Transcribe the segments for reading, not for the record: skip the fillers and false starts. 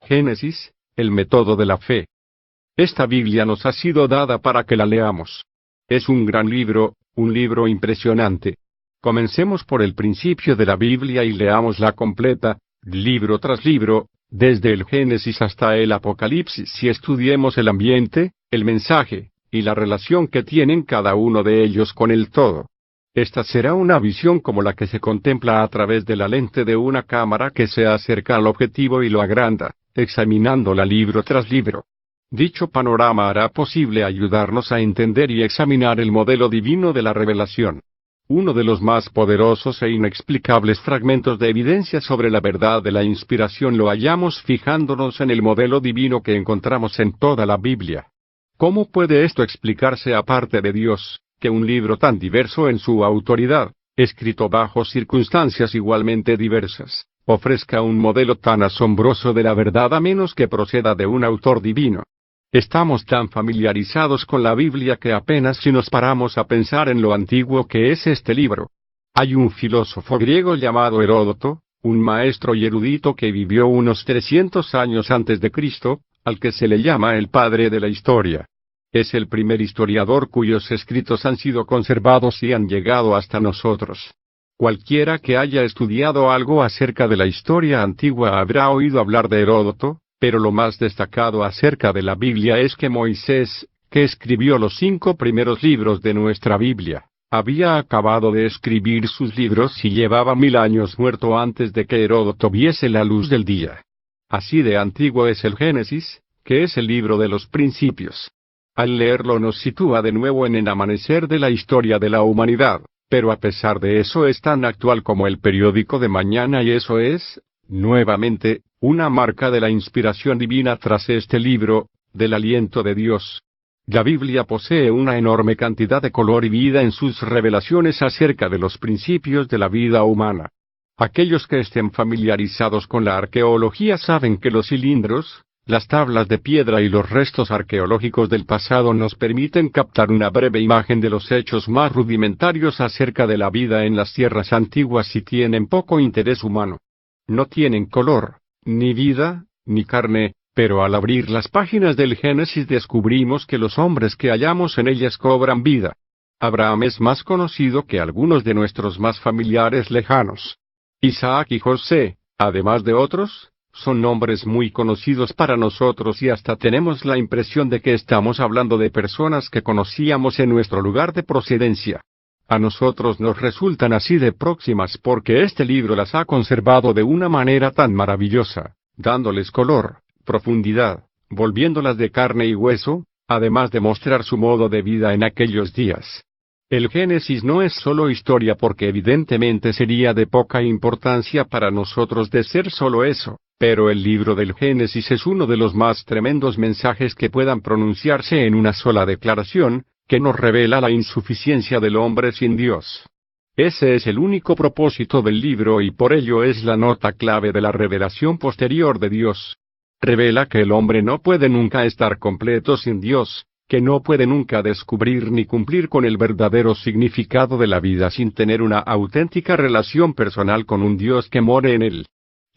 Génesis, el método de la fe. Esta Biblia nos ha sido dada para que la leamos. Es un gran libro, un libro impresionante. Comencemos por el principio de la Biblia y leámosla completa, libro tras libro, desde el Génesis hasta el Apocalipsis, y estudiemos el ambiente, el mensaje, y la relación que tienen cada uno de ellos con el todo. Esta será una visión como la que se contempla a través de la lente de una cámara que se acerca al objetivo y lo agranda, examinándola libro tras libro. Dicho panorama hará posible ayudarnos a entender y examinar el modelo divino de la revelación. Uno de los más poderosos e inexplicables fragmentos de evidencia sobre la verdad de la inspiración lo hallamos fijándonos en el modelo divino que encontramos en toda la Biblia. ¿Cómo puede esto explicarse aparte de Dios, que un libro tan diverso en su autoridad, escrito bajo circunstancias igualmente diversas, ofrezca un modelo tan asombroso de la verdad a menos que proceda de un autor divino? Estamos tan familiarizados con la Biblia que apenas si nos paramos a pensar en lo antiguo que es este libro. Hay un filósofo griego llamado Heródoto, un maestro y erudito que vivió unos 300 años antes de Cristo, al que se le llama el padre de la historia. Es el primer historiador cuyos escritos han sido conservados y han llegado hasta nosotros. Cualquiera que haya estudiado algo acerca de la historia antigua habrá oído hablar de Heródoto, pero lo más destacado acerca de la Biblia es que Moisés, que escribió los 5 primeros libros de nuestra Biblia, había acabado de escribir sus libros y llevaba 1000 años muerto antes de que Heródoto viese la luz del día. Así de antiguo es el Génesis, que es el libro de los principios. Al leerlo nos sitúa de nuevo en el amanecer de la historia de la humanidad, pero a pesar de eso es tan actual como el periódico de mañana y eso es, nuevamente, una marca de la inspiración divina tras este libro, del aliento de Dios. La Biblia posee una enorme cantidad de color y vida en sus revelaciones acerca de los principios de la vida humana. Aquellos que estén familiarizados con la arqueología saben que los cilindros, las tablas de piedra y los restos arqueológicos del pasado nos permiten captar una breve imagen de los hechos más rudimentarios acerca de la vida en las tierras antiguas y tienen poco interés humano. No tienen color, ni vida, ni carne, pero al abrir las páginas del Génesis descubrimos que los hombres que hallamos en ellas cobran vida. Abraham es más conocido que algunos de nuestros más familiares lejanos. Isaac y José, además de otros, son nombres muy conocidos para nosotros y hasta tenemos la impresión de que estamos hablando de personas que conocíamos en nuestro lugar de procedencia. A nosotros nos resultan así de próximas porque este libro las ha conservado de una manera tan maravillosa, dándoles color, profundidad, volviéndolas de carne y hueso, además de mostrar su modo de vida en aquellos días. El Génesis no es solo historia porque evidentemente sería de poca importancia para nosotros de ser solo eso, pero el libro del Génesis es uno de los más tremendos mensajes que puedan pronunciarse en una sola declaración, que nos revela la insuficiencia del hombre sin Dios. Ese es el único propósito del libro y por ello es la nota clave de la revelación posterior de Dios. Revela que el hombre no puede nunca estar completo sin Dios, que no puede nunca descubrir ni cumplir con el verdadero significado de la vida sin tener una auténtica relación personal con un Dios que more en él.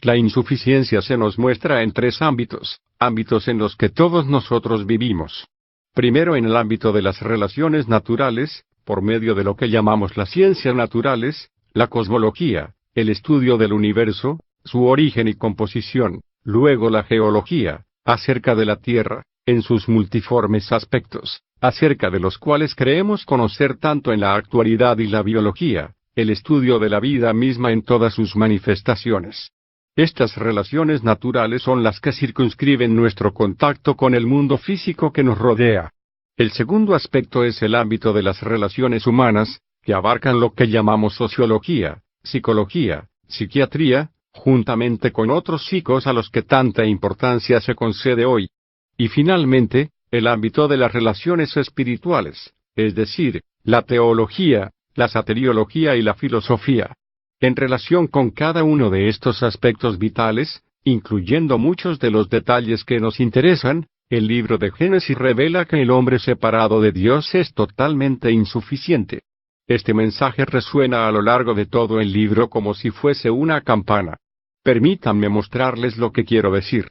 La insuficiencia se nos muestra en 3 ámbitos, ámbitos en los que todos nosotros vivimos. Primero en el ámbito de las relaciones naturales, por medio de lo que llamamos las ciencias naturales, la cosmología, el estudio del universo, su origen y composición, luego la geología, acerca de la Tierra, en sus multiformes aspectos, acerca de los cuales creemos conocer tanto en la actualidad y la biología, el estudio de la vida misma en todas sus manifestaciones. Estas relaciones naturales son las que circunscriben nuestro contacto con el mundo físico que nos rodea. El segundo aspecto es el ámbito de las relaciones humanas, que abarcan lo que llamamos sociología, psicología, psiquiatría, juntamente con otros psicos a los que tanta importancia se concede hoy. Y finalmente, el ámbito de las relaciones espirituales, es decir, la teología, la soteriología y la filosofía. En relación con cada uno de estos aspectos vitales, incluyendo muchos de los detalles que nos interesan, el libro de Génesis revela que el hombre separado de Dios es totalmente insuficiente. Este mensaje resuena a lo largo de todo el libro como si fuese una campana. Permítanme mostrarles lo que quiero decir.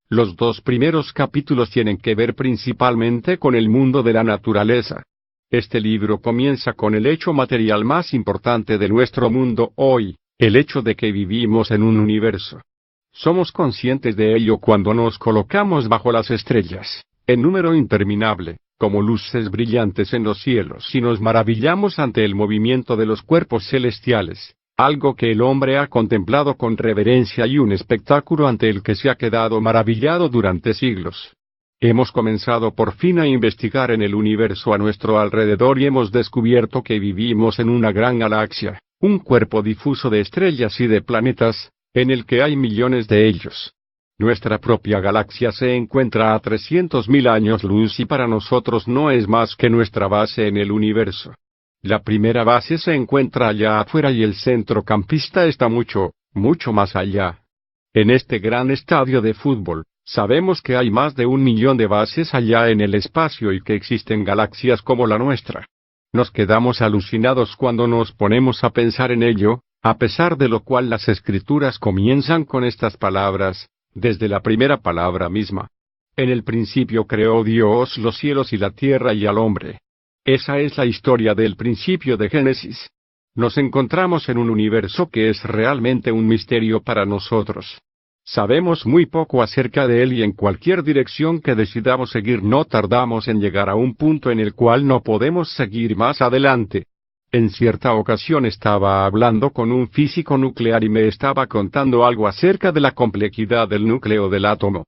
Los dos primeros capítulos tienen que ver principalmente con el mundo de la naturaleza. Este libro comienza con el hecho material más importante de nuestro mundo hoy, el hecho de que vivimos en un universo. Somos conscientes de ello cuando nos colocamos bajo las estrellas, en número interminable, como luces brillantes en los cielos, y nos maravillamos ante el movimiento de los cuerpos celestiales, algo que el hombre ha contemplado con reverencia y un espectáculo ante el que se ha quedado maravillado durante siglos. Hemos comenzado por fin a investigar en el universo a nuestro alrededor y hemos descubierto que vivimos en una gran galaxia, un cuerpo difuso de estrellas y de planetas, en el que hay millones de ellos. Nuestra propia galaxia se encuentra a 300.000 años luz y para nosotros no es más que nuestra base en el universo. La primera base se encuentra allá afuera y el centrocampista está mucho, mucho más allá. En este gran estadio de fútbol, sabemos que hay más de 1 millón de bases allá en el espacio y que existen galaxias como la nuestra. Nos quedamos alucinados cuando nos ponemos a pensar en ello, a pesar de lo cual las escrituras comienzan con estas palabras, desde la primera palabra misma. En el principio creó Dios los cielos y la tierra y al hombre. Esa es la historia del principio de Génesis. Nos encontramos en un universo que es realmente un misterio para nosotros. Sabemos muy poco acerca de él y en cualquier dirección que decidamos seguir no tardamos en llegar a un punto en el cual no podemos seguir más adelante. En cierta ocasión estaba hablando con un físico nuclear y me estaba contando algo acerca de la complejidad del núcleo del átomo.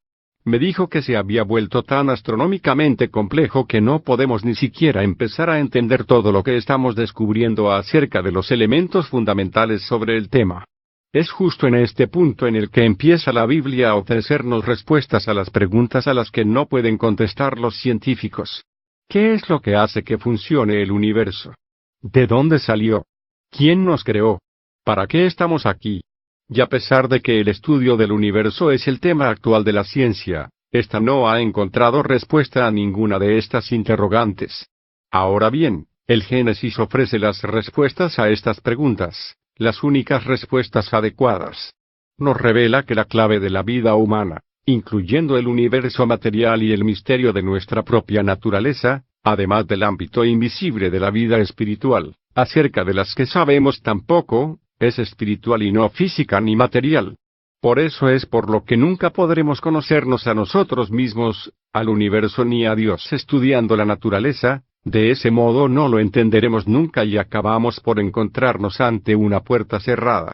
Me dijo que se había vuelto tan astronómicamente complejo que no podemos ni siquiera empezar a entender todo lo que estamos descubriendo acerca de los elementos fundamentales sobre el tema. Es justo en este punto en el que empieza la Biblia a ofrecernos respuestas a las preguntas a las que no pueden contestar los científicos. ¿Qué es lo que hace que funcione el universo? ¿De dónde salió? ¿Quién nos creó? ¿Para qué estamos aquí? Y a pesar de que el estudio del universo es el tema actual de la ciencia, ésta no ha encontrado respuesta a ninguna de estas interrogantes. Ahora bien, el Génesis ofrece las respuestas a estas preguntas, las únicas respuestas adecuadas. Nos revela que la clave de la vida humana, incluyendo el universo material y el misterio de nuestra propia naturaleza, además del ámbito invisible de la vida espiritual, acerca de las que sabemos tan poco, es espiritual y no física ni material. Por eso es por lo que nunca podremos conocernos a nosotros mismos, al universo ni a Dios estudiando la naturaleza, de ese modo no lo entenderemos nunca y acabamos por encontrarnos ante una puerta cerrada.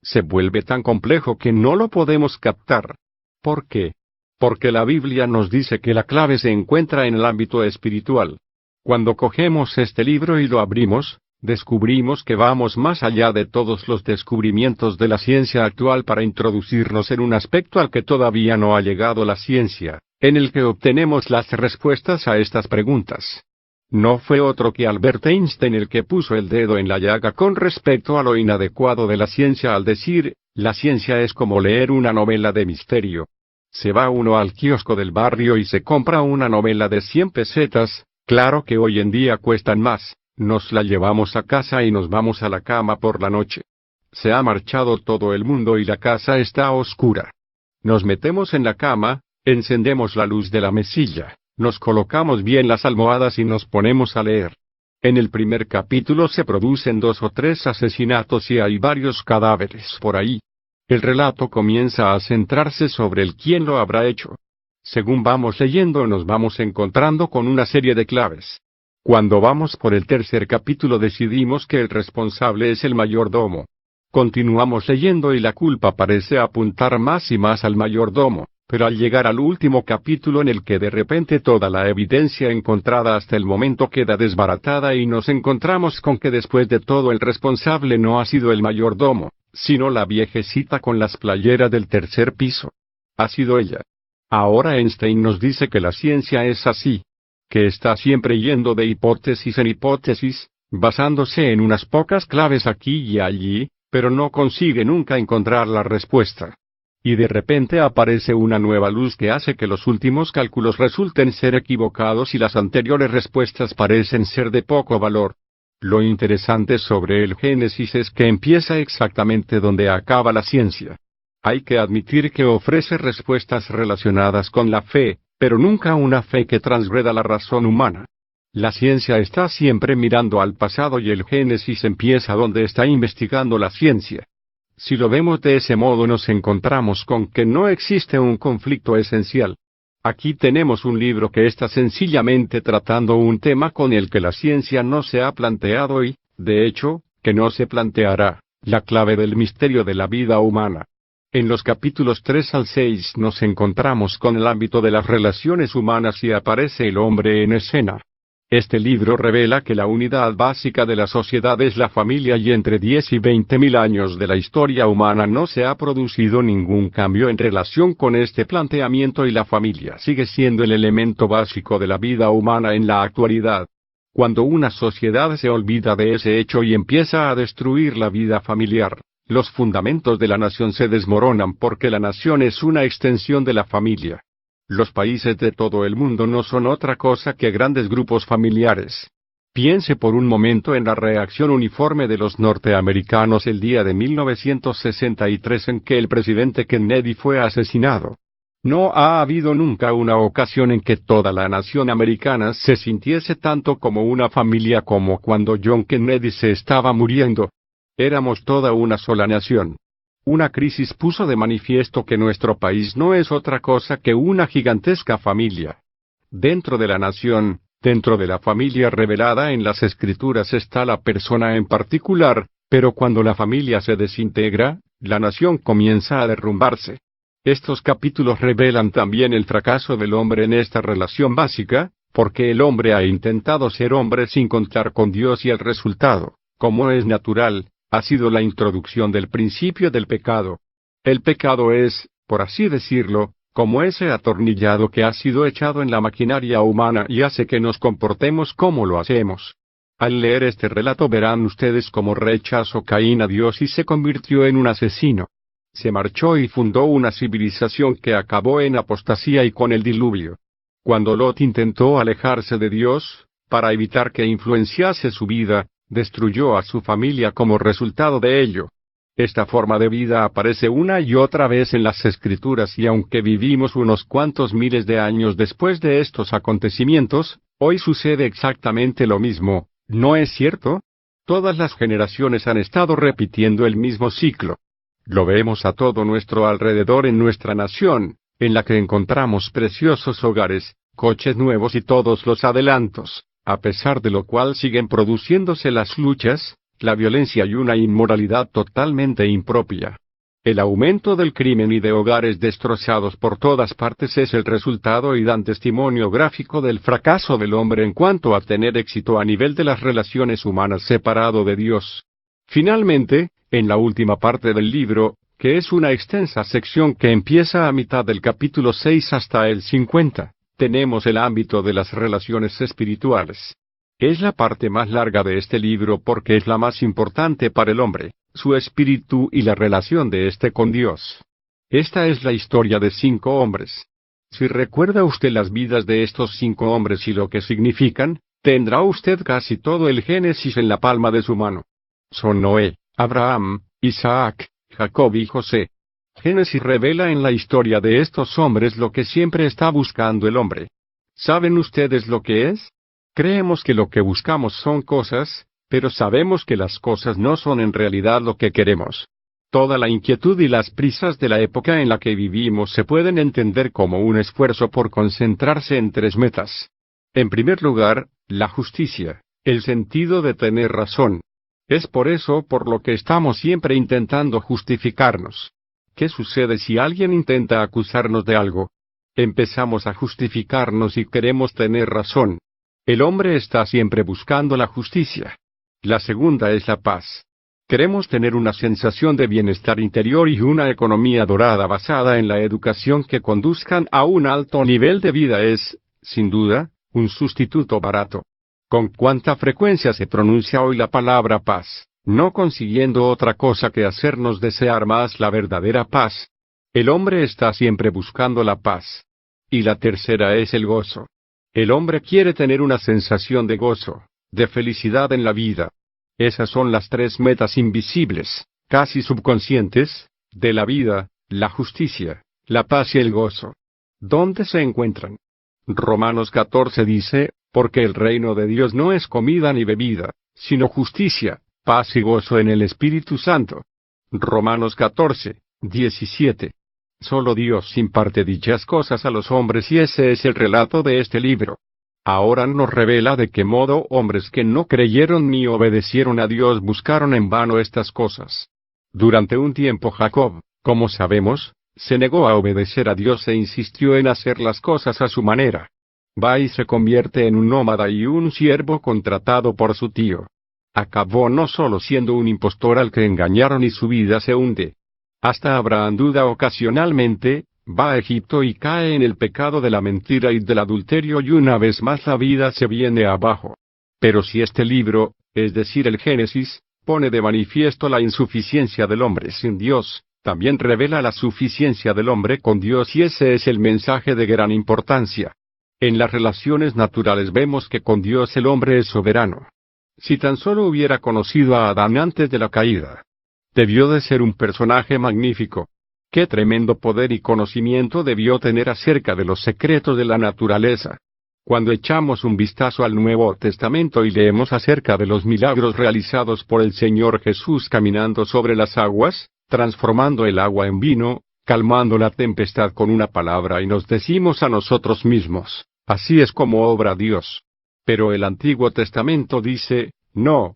Se vuelve tan complejo que no lo podemos captar. ¿Por qué? Porque la Biblia nos dice que la clave se encuentra en el ámbito espiritual. Cuando cogemos este libro y lo abrimos, descubrimos que vamos más allá de todos los descubrimientos de la ciencia actual para introducirnos en un aspecto al que todavía no ha llegado la ciencia, en el que obtenemos las respuestas a estas preguntas. No fue otro que Albert Einstein el que puso el dedo en la llaga con respecto a lo inadecuado de la ciencia al decir, la ciencia es como leer una novela de misterio. Se va uno al kiosco del barrio y se compra una novela de 100 pesetas, claro que hoy en día cuestan más. Nos la llevamos a casa y nos vamos a la cama por la noche. Se ha marchado todo el mundo y la casa está oscura. Nos metemos en la cama, encendemos la luz de la mesilla, nos colocamos bien las almohadas y nos ponemos a leer. En el primer capítulo se producen 2 o 3 asesinatos y hay varios cadáveres por ahí. El relato comienza a centrarse sobre el quién lo habrá hecho. Según vamos leyendo nos vamos encontrando con una serie de claves. Cuando vamos por el tercer capítulo decidimos que el responsable es el mayordomo. Continuamos leyendo y la culpa parece apuntar más y más al mayordomo, pero al llegar al último capítulo en el que de repente toda la evidencia encontrada hasta el momento queda desbaratada y nos encontramos con que después de todo el responsable no ha sido el mayordomo, sino la viejecita con las playeras del tercer piso. Ha sido ella. Ahora Einstein nos dice que la ciencia es así, que está siempre yendo de hipótesis en hipótesis, basándose en unas pocas claves aquí y allí, pero no consigue nunca encontrar la respuesta. Y de repente aparece una nueva luz que hace que los últimos cálculos resulten ser equivocados y las anteriores respuestas parecen ser de poco valor. Lo interesante sobre el Génesis es que empieza exactamente donde acaba la ciencia. Hay que admitir que ofrece respuestas relacionadas con la fe, pero nunca una fe que transgreda la razón humana. La ciencia está siempre mirando al pasado y el Génesis empieza donde está investigando la ciencia. Si lo vemos de ese modo nos encontramos con que no existe un conflicto esencial. Aquí tenemos un libro que está sencillamente tratando un tema con el que la ciencia no se ha planteado y, de hecho, que no se planteará, la clave del misterio de la vida humana. En los capítulos 3 al 6 nos encontramos con el ámbito de las relaciones humanas y aparece el hombre en escena. Este libro revela que la unidad básica de la sociedad es la familia y entre 10 y 20.000 años de la historia humana no se ha producido ningún cambio en relación con este planteamiento y la familia sigue siendo el elemento básico de la vida humana en la actualidad. Cuando una sociedad se olvida de ese hecho y empieza a destruir la vida familiar, los fundamentos de la nación se desmoronan porque la nación es una extensión de la familia. Los países de todo el mundo no son otra cosa que grandes grupos familiares. Piense por un momento en la reacción uniforme de los norteamericanos el día de 1963 en que el presidente Kennedy fue asesinado. No ha habido nunca una ocasión en que toda la nación americana se sintiese tanto como una familia como cuando John Kennedy se estaba muriendo. Éramos toda una sola nación. Una crisis puso de manifiesto que nuestro país no es otra cosa que una gigantesca familia. Dentro de la nación, dentro de la familia revelada en las Escrituras está la persona en particular, pero cuando la familia se desintegra, la nación comienza a derrumbarse. Estos capítulos revelan también el fracaso del hombre en esta relación básica, porque el hombre ha intentado ser hombre sin contar con Dios y el resultado, como es natural, ha sido la introducción del principio del pecado. El pecado es, por así decirlo, como ese atornillado que ha sido echado en la maquinaria humana y hace que nos comportemos como lo hacemos. Al leer este relato verán ustedes cómo rechazó Caín a Dios y se convirtió en un asesino. Se marchó y fundó una civilización que acabó en apostasía y con el diluvio. Cuando Lot intentó alejarse de Dios, para evitar que influenciase su vida, destruyó a su familia como resultado de ello. Esta forma de vida aparece una y otra vez en las Escrituras y aunque vivimos unos cuantos miles de años después de estos acontecimientos, hoy sucede exactamente lo mismo, ¿no es cierto? Todas las generaciones han estado repitiendo el mismo ciclo. Lo vemos a todo nuestro alrededor en nuestra nación, en la que encontramos preciosos hogares, coches nuevos y todos los adelantos. A pesar de lo cual siguen produciéndose las luchas, la violencia y una inmoralidad totalmente impropia. El aumento del crimen y de hogares destrozados por todas partes es el resultado y dan testimonio gráfico del fracaso del hombre en cuanto a tener éxito a nivel de las relaciones humanas separado de Dios. Finalmente, en la última parte del libro, que es una extensa sección que empieza a mitad del capítulo 6 hasta el 50, tenemos el ámbito de las relaciones espirituales. Es la parte más larga de este libro porque es la más importante para el hombre, su espíritu y la relación de éste con Dios. Esta es la historia de 5 hombres. Si recuerda usted las vidas de estos 5 hombres y lo que significan, tendrá usted casi todo el Génesis en la palma de su mano. Son Noé, Abraham, Isaac, Jacob y José. Génesis revela en la historia de estos hombres lo que siempre está buscando el hombre. ¿Saben ustedes lo que es? Creemos que lo que buscamos son cosas, pero sabemos que las cosas no son en realidad lo que queremos. Toda la inquietud y las prisas de la época en la que vivimos se pueden entender como un esfuerzo por concentrarse en 3 metas. En primer lugar, la justicia, el sentido de tener razón. Es por eso por lo que estamos siempre intentando justificarnos. ¿Qué sucede si alguien intenta acusarnos de algo? Empezamos a justificarnos y queremos tener razón. El hombre está siempre buscando la justicia. La segunda es la paz. Queremos tener una sensación de bienestar interior y una economía dorada basada en la educación que conduzcan a un alto nivel de vida es, sin duda, un sustituto barato. ¿Con cuánta frecuencia se pronuncia hoy la palabra paz? No consiguiendo otra cosa que hacernos desear más la verdadera paz. El hombre está siempre buscando la paz. Y la tercera es el gozo. El hombre quiere tener una sensación de gozo, de felicidad en la vida. Esas son las 3 metas invisibles, casi subconscientes, de la vida, la justicia, la paz y el gozo. ¿Dónde se encuentran? Romanos 14 dice, porque el reino de Dios no es comida ni bebida, sino justicia, paz y gozo en el Espíritu Santo. Romanos 14, 17. Solo Dios imparte dichas cosas a los hombres y ese es el relato de este libro. Ahora nos revela de qué modo hombres que no creyeron ni obedecieron a Dios buscaron en vano estas cosas. Durante un tiempo Jacob, como sabemos, se negó a obedecer a Dios e insistió en hacer las cosas a su manera. Va y se convierte en un nómada y un siervo contratado por su tío. Acabó no solo siendo un impostor al que engañaron y su vida se hunde. Hasta Abraham duda ocasionalmente, va a Egipto y cae en el pecado de la mentira y del adulterio y una vez más la vida se viene abajo. Pero si este libro, es decir el Génesis, pone de manifiesto la insuficiencia del hombre sin Dios, también revela la suficiencia del hombre con Dios y ese es el mensaje de gran importancia. En las relaciones naturales vemos que con Dios el hombre es soberano. Si tan solo hubiera conocido a Adán antes de la caída. Debió de ser un personaje magnífico. Qué tremendo poder y conocimiento debió tener acerca de los secretos de la naturaleza. Cuando echamos un vistazo al Nuevo Testamento y leemos acerca de los milagros realizados por el Señor Jesús caminando sobre las aguas, transformando el agua en vino, calmando la tempestad con una palabra y nos decimos a nosotros mismos, así es como obra Dios. Pero el Antiguo Testamento dice, no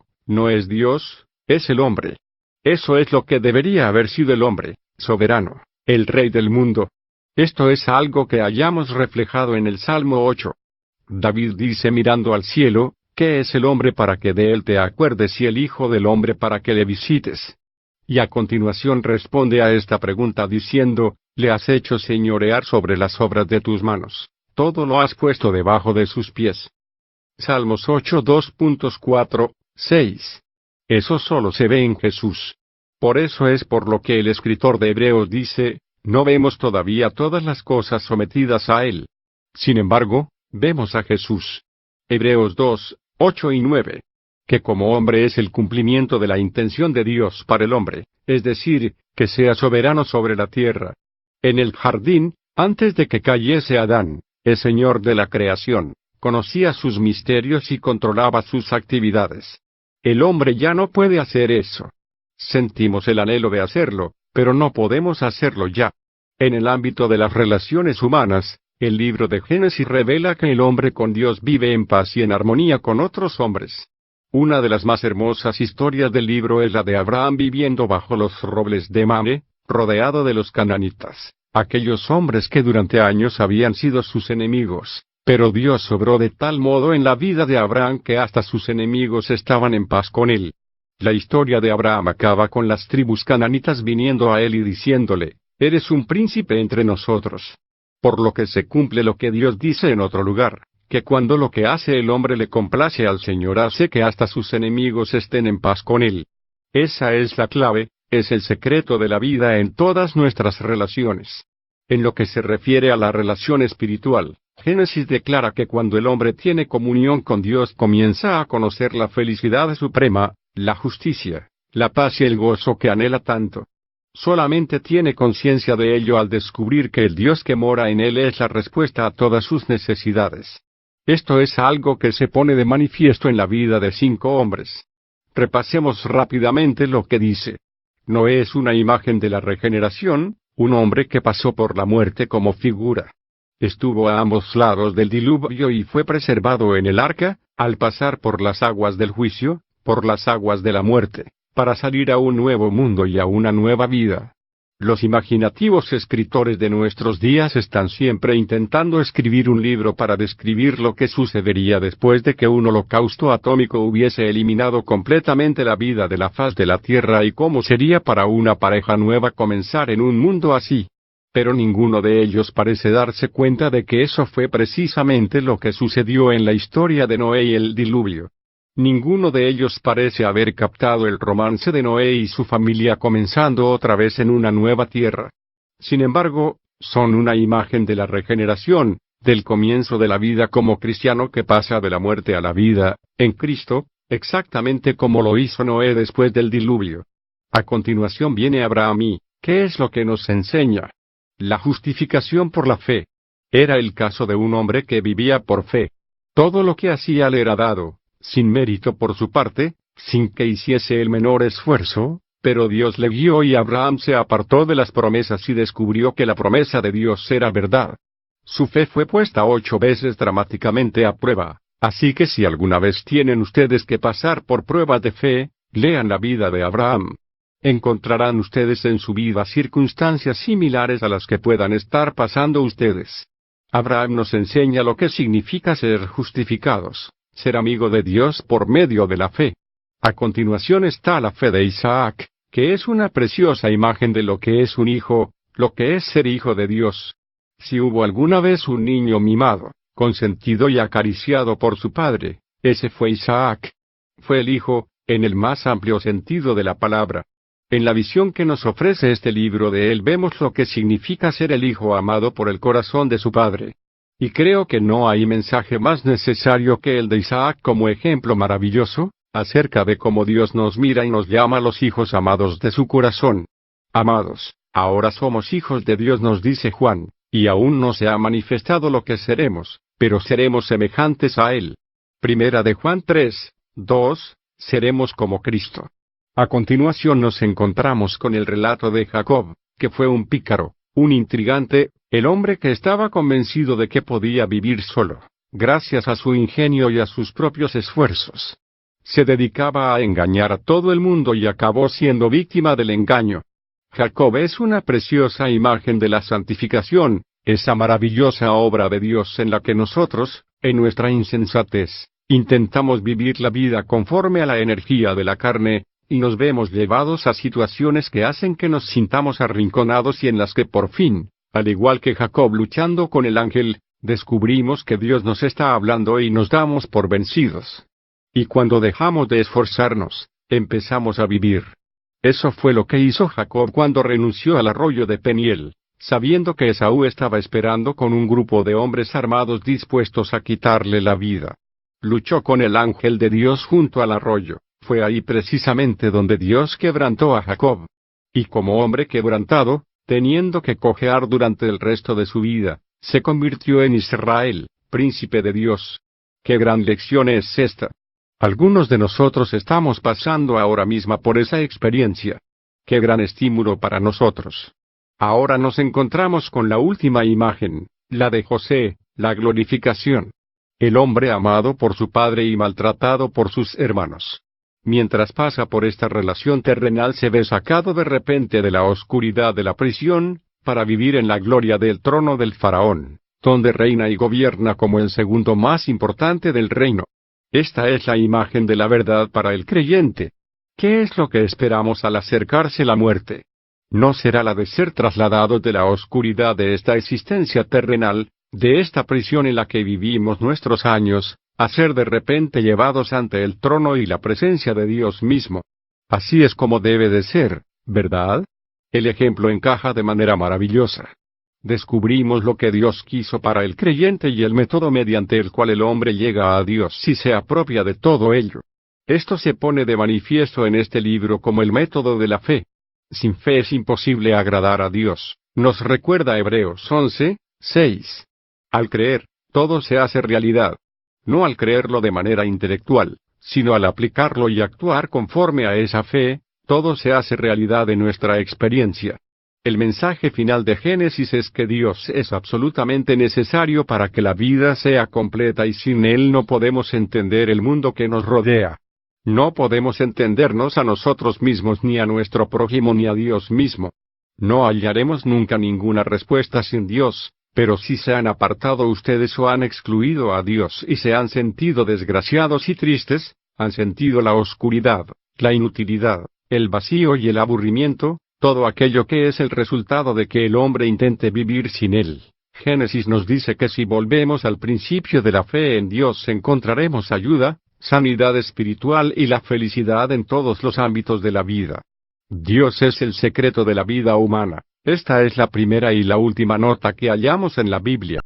es Dios, es el hombre. Eso es lo que debería haber sido el hombre, soberano, el rey del mundo. Esto es algo que hallamos reflejado en el Salmo 8. David dice mirando al cielo, ¿qué es el hombre para que de él te acuerdes y el hijo del hombre para que le visites? Y a continuación responde a esta pregunta diciendo, le has hecho señorear sobre las obras de tus manos, todo lo has puesto debajo de sus pies. Salmos 8 2.4, 6. Eso solo se ve en Jesús. Por eso es por lo que el escritor de Hebreos dice, no vemos todavía todas las cosas sometidas a él. Sin embargo, vemos a Jesús. Hebreos 2, 8 y 9. Que como hombre es el cumplimiento de la intención de Dios para el hombre, es decir, que sea soberano sobre la tierra. En el jardín, antes de que cayese Adán, el Señor de la creación, conocía sus misterios y controlaba sus actividades. El hombre ya no puede hacer eso. Sentimos el anhelo de hacerlo, pero no podemos hacerlo ya. En el ámbito de las relaciones humanas, el libro de Génesis revela que el hombre con Dios vive en paz y en armonía con otros hombres. Una de las más hermosas historias del libro es la de Abraham viviendo bajo los robles de Mamre, rodeado de los cananitas, aquellos hombres que durante años habían sido sus enemigos. Pero Dios obró de tal modo en la vida de Abraham que hasta sus enemigos estaban en paz con él. La historia de Abraham acaba con las tribus cananitas viniendo a él y diciéndole, eres un príncipe entre nosotros. Por lo que se cumple lo que Dios dice en otro lugar, que cuando lo que hace el hombre le complace al Señor hace que hasta sus enemigos estén en paz con él. Esa es la clave, es el secreto de la vida en todas nuestras relaciones. En lo que se refiere a la relación espiritual, Génesis declara que cuando el hombre tiene comunión con Dios comienza a conocer la felicidad suprema, la justicia, la paz y el gozo que anhela tanto. Solamente tiene conciencia de ello al descubrir que el Dios que mora en él es la respuesta a todas sus necesidades. Esto es algo que se pone de manifiesto en la vida de 5 hombres. Repasemos rápidamente lo que dice. Noé es una imagen de la regeneración, un hombre que pasó por la muerte como figura. Estuvo a ambos lados del diluvio y fue preservado en el arca, al pasar por las aguas del juicio, por las aguas de la muerte, para salir a un nuevo mundo y a una nueva vida. Los imaginativos escritores de nuestros días están siempre intentando escribir un libro para describir lo que sucedería después de que un holocausto atómico hubiese eliminado completamente la vida de la faz de la Tierra y cómo sería para una pareja nueva comenzar en un mundo así. Pero ninguno de ellos parece darse cuenta de que eso fue precisamente lo que sucedió en la historia de Noé y el diluvio. Ninguno de ellos parece haber captado el romance de Noé y su familia comenzando otra vez en una nueva tierra. Sin embargo, son una imagen de la regeneración, del comienzo de la vida como cristiano que pasa de la muerte a la vida, en Cristo, exactamente como lo hizo Noé después del diluvio. A continuación viene Abraham y, ¿Qué es lo que nos enseña? La justificación por la fe. Era el caso de un hombre que vivía por fe. Todo lo que hacía le era dado, sin mérito por su parte, sin que hiciese el menor esfuerzo, pero Dios le guió y Abraham se apartó de las promesas y descubrió que la promesa de Dios era verdad. Su fe fue puesta 8 veces dramáticamente a prueba, así que si alguna vez tienen ustedes que pasar por pruebas de fe, lean la vida de Abraham. Encontrarán ustedes en su vida circunstancias similares a las que puedan estar pasando ustedes. Abraham nos enseña lo que significa ser justificados, ser amigo de Dios por medio de la fe. A continuación está la fe de Isaac, que es una preciosa imagen de lo que es un hijo, lo que es ser hijo de Dios. Si hubo alguna vez un niño mimado, consentido y acariciado por su padre, ese fue Isaac. Fue el hijo, en el más amplio sentido de la palabra. En la visión que nos ofrece este libro de él vemos lo que significa ser el hijo amado por el corazón de su padre. Y creo que no hay mensaje más necesario que el de Isaac como ejemplo maravilloso, acerca de cómo Dios nos mira y nos llama los hijos amados de su corazón. Amados, ahora somos hijos de Dios, nos dice Juan, y aún no se ha manifestado lo que seremos, pero seremos semejantes a Él. Primera de Juan 3:2, seremos como Cristo. A continuación nos encontramos con el relato de Jacob, que fue un pícaro, un intrigante, el hombre que estaba convencido de que podía vivir solo, gracias a su ingenio y a sus propios esfuerzos. Se dedicaba a engañar a todo el mundo y acabó siendo víctima del engaño. Jacob es una preciosa imagen de la santificación, esa maravillosa obra de Dios en la que nosotros, en nuestra insensatez, intentamos vivir la vida conforme a la energía de la carne, y nos vemos llevados a situaciones que hacen que nos sintamos arrinconados y en las que por fin, al igual que Jacob luchando con el ángel, descubrimos que Dios nos está hablando y nos damos por vencidos. Y cuando dejamos de esforzarnos, empezamos a vivir. Eso fue lo que hizo Jacob cuando renunció al arroyo de Peniel, sabiendo que Esaú estaba esperando con un grupo de hombres armados dispuestos a quitarle la vida. Luchó con el ángel de Dios junto al arroyo. Fue ahí precisamente donde Dios quebrantó a Jacob. Y como hombre quebrantado, teniendo que cojear durante el resto de su vida, se convirtió en Israel, príncipe de Dios. ¡Qué gran lección es esta! Algunos de nosotros estamos pasando ahora mismo por esa experiencia. ¡Qué gran estímulo para nosotros! Ahora nos encontramos con la última imagen, la de José, la glorificación. El hombre amado por su padre y maltratado por sus hermanos. Mientras pasa por esta relación terrenal se ve sacado de repente de la oscuridad de la prisión, para vivir en la gloria del trono del faraón, donde reina y gobierna como el segundo más importante del reino. Esta es la imagen de la verdad para el creyente. ¿Qué es lo que esperamos al acercarse la muerte? No será la de ser trasladados de la oscuridad de esta existencia terrenal, de esta prisión en la que vivimos nuestros años, a ser de repente llevados ante el trono y la presencia de Dios mismo. Así es como debe de ser, ¿verdad? El ejemplo encaja de manera maravillosa. Descubrimos lo que Dios quiso para el creyente y el método mediante el cual el hombre llega a Dios si se apropia de todo ello. Esto se pone de manifiesto en este libro como el método de la fe. Sin fe es imposible agradar a Dios, nos recuerda Hebreos 11:6. Al creer, todo se hace realidad. No al creerlo de manera intelectual, sino al aplicarlo y actuar conforme a esa fe, todo se hace realidad en nuestra experiencia. El mensaje final de Génesis es que Dios es absolutamente necesario para que la vida sea completa y sin Él no podemos entender el mundo que nos rodea. No podemos entendernos a nosotros mismos ni a nuestro prójimo ni a Dios mismo. No hallaremos nunca ninguna respuesta sin Dios. Pero si se han apartado ustedes o han excluido a Dios y se han sentido desgraciados y tristes, han sentido la oscuridad, la inutilidad, el vacío y el aburrimiento, todo aquello que es el resultado de que el hombre intente vivir sin Él. Génesis nos dice que si volvemos al principio de la fe en Dios encontraremos ayuda, sanidad espiritual y la felicidad en todos los ámbitos de la vida. Dios es el secreto de la vida humana. Esta es la primera y la última nota que hallamos en la Biblia.